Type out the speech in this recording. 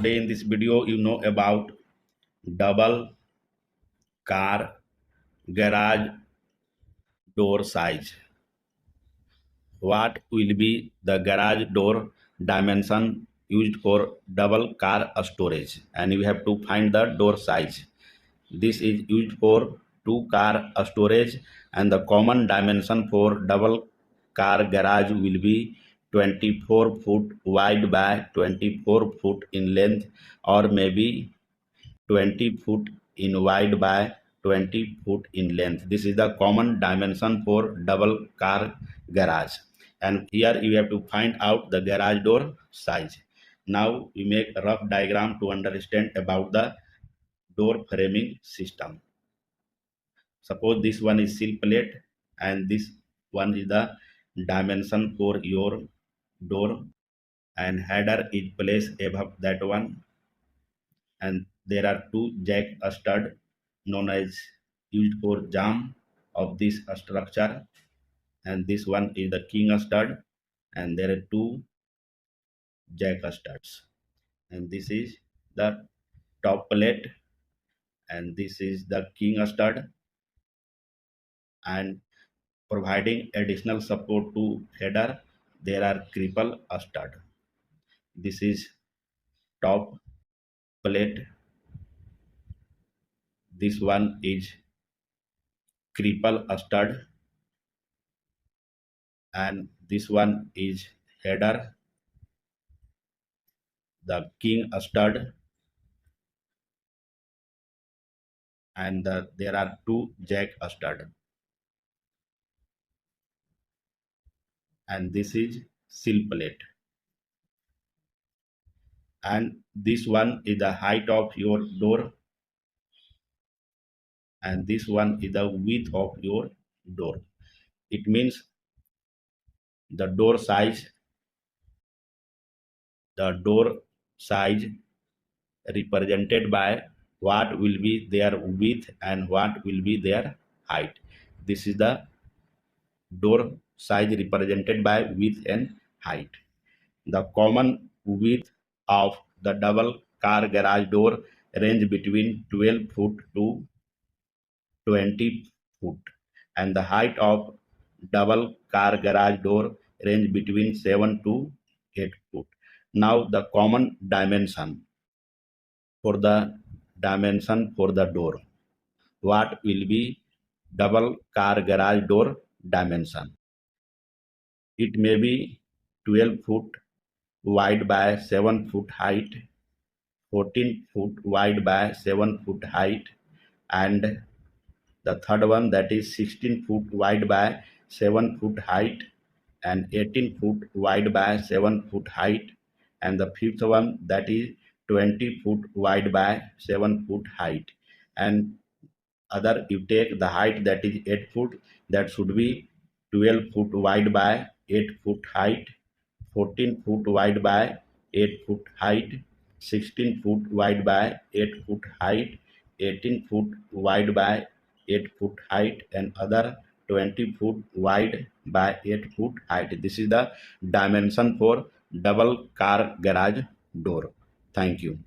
today in this video you know about double car garage door size. What will be the garage door dimension used for double car storage, and you have to find the door size. This is used for two car storage, and the common dimension for double car garage will be 24 foot wide by 24 foot in length, or maybe 20 foot in wide by 20 foot in length. This is the common dimension for double car garage. And here you have to find out the garage door size. Now we make a rough diagram to understand about the door framing system. Suppose this one is sill plate and this one is the dimension for your door, and header is placed above that one, and there are two jack stud known as used for jam of this structure, and this one is the king stud, and there are two jack studs, and this is the top plate, and this is the king stud, and providing additional support to header there are cripple stud. This is top plate, this one is cripple stud, and this one is header, the king stud, and there are two jack stud, and this is sill plate, and this one is the height of your door, and this one is the width of your door. It means the door size represented by what will be their width and what will be their height. This is the door size represented by width and height. The common width of the double car garage door range between 12 foot to 20 foot, and the height of double car garage door range between 7 to 8 foot. Now the common dimension for the door. What will be double car garage door dimension? It may be 12 foot wide by 7 foot height, 14 foot wide by 7 foot height, and the third one that is 16 foot wide by 7 foot height, and 18 foot wide by 7 foot height, and the fifth one that is 20 foot wide by 7 foot height, and other you take the height that is 8 foot, that should be 12 foot wide by 8 foot height, 14 foot wide by 8 foot height, 16 foot wide by 8 foot height, 18 foot wide by 8 foot height, and other 20 foot wide by 8 foot height. This is the dimension for double car garage door. Thank you.